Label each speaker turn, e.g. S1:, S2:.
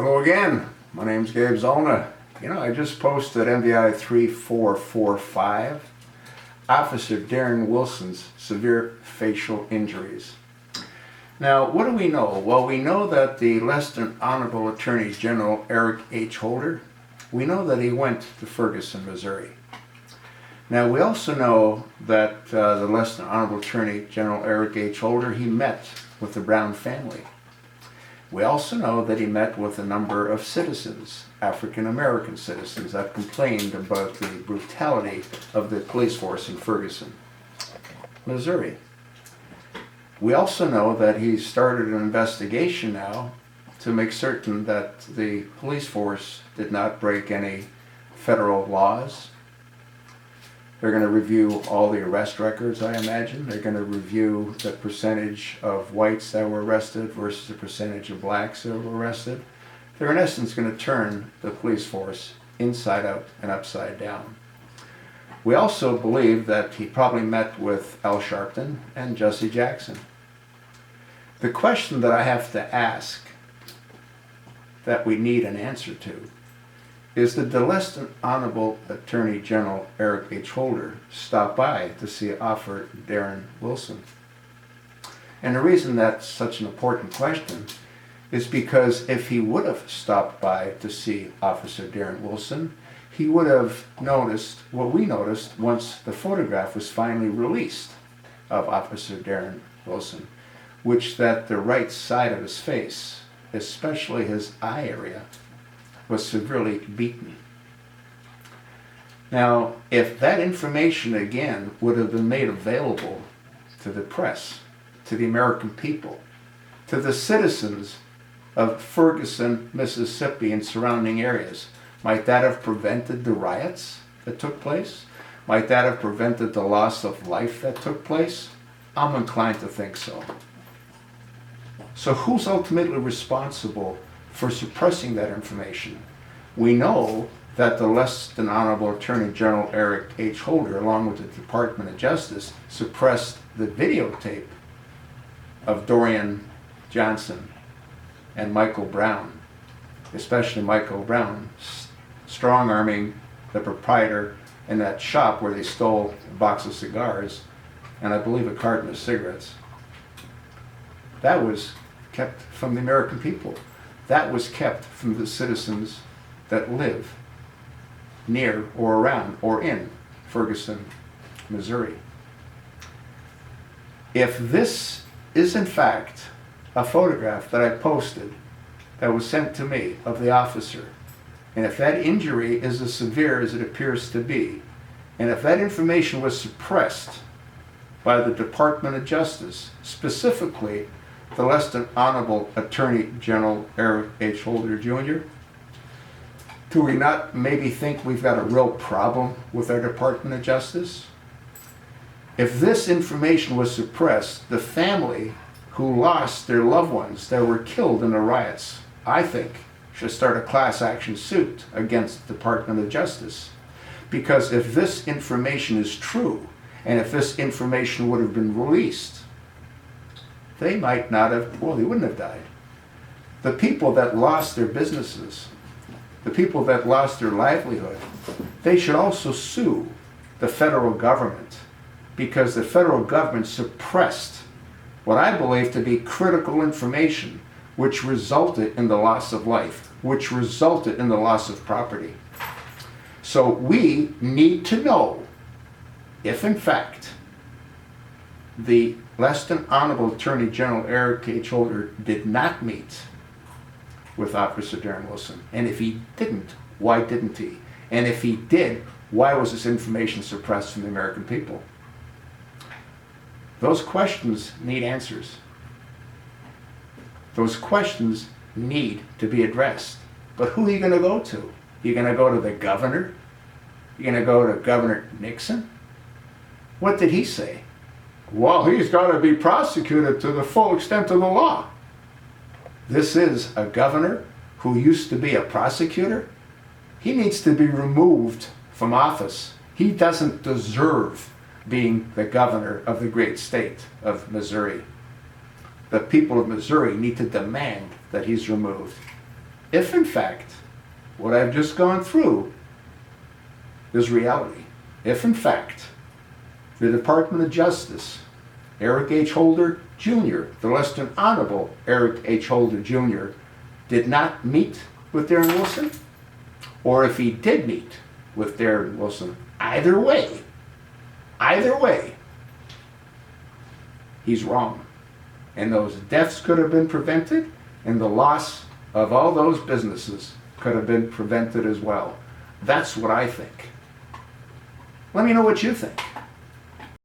S1: Hello again, my name's Gabe Zollner. I just posted MVI 3445, Officer Darren Wilson's severe facial injuries. Now, what do we know? Well, we know that the less than Honorable Attorney General Eric H. Holder, we know that he went to Ferguson, Missouri. Now, we also know that the less than Honorable Attorney General Eric H. Holder, he met with the Brown family. We also know that he met with a number of citizens, African American citizens, that complained about the brutality of the police force in Ferguson, Missouri. We also know that he started an investigation now to make certain that the police force did not break any federal laws. They're going to review all the arrest records, I imagine. They're going to review the percentage of whites that were arrested versus the percentage of blacks that were arrested. They're in essence going to turn the police force inside out and upside down. We also believe that he probably met with Al Sharpton and Jesse Jackson. The question that I have to ask, that we need an answer to, is did the less than Honorable Attorney General Eric H. Holder stop by to see Officer Darren Wilson? And the reason that's such an important question is because if he would have stopped by to see Officer Darren Wilson, he would have noticed what we noticed once the photograph was finally released of Officer Darren Wilson, which that the right side of his face, especially his eye area, was severely beaten. Now, if that information again would have been made available to the press, to the American people, to the citizens of Ferguson, Mississippi and surrounding areas, might that have prevented the riots that took place? Might that have prevented the loss of life that took place? I'm inclined to think so. So who's ultimately responsible for suppressing that information? We know that the less than Honorable Attorney General Eric H. Holder, along with the Department of Justice, suppressed the videotape of Dorian Johnson and Michael Brown, especially Michael Brown, strong-arming the proprietor in that shop where they stole a box of cigars and I believe a carton of cigarettes. That was kept from the American people. That was kept from the citizens that live near or around or in Ferguson, Missouri. If this is in fact a photograph that I posted that was sent to me of the officer, and if that injury is as severe as it appears to be, and if that information was suppressed by the Department of Justice, specifically the less than Honorable Attorney General Eric H. Holder Jr., do we not maybe think we've got a real problem with our Department of Justice? If this information was suppressed, the family who lost their loved ones that were killed in the riots, I think, should start a class action suit against the Department of Justice. Because if this information is true, and if this information would have been released, they might not have, well, they wouldn't have died. The people that lost their businesses, the people that lost their livelihood, they should also sue the federal government because the federal government suppressed what I believe to be critical information, which resulted in the loss of life, which resulted in the loss of property. So we need to know if in fact the less than Honorable Attorney General Eric H. Holder did not meet with Officer Darren Wilson. And if he didn't, why didn't he? And if he did, why was this information suppressed from the American people? Those questions need answers. Those questions need to be addressed. But who are you going to go to? You're going to go to the governor? You're going to go to Governor Nixon? What did he say? Well, he's got to be prosecuted to the full extent of the law. This is a governor who used to be a prosecutor. He needs to be removed from office. He doesn't deserve being the governor of the great state of Missouri. The people of Missouri need to demand that he's removed. if in fact what I've just gone through is reality, if in fact the Department of Justice, Eric H. Holder Jr., the less than honorable Eric H. Holder Jr., did not meet with Darren Wilson, or if he did meet with Darren Wilson, either way, he's wrong. And those deaths could have been prevented, and the loss of all those businesses could have been prevented as well. That's what I think. Let me know what you think.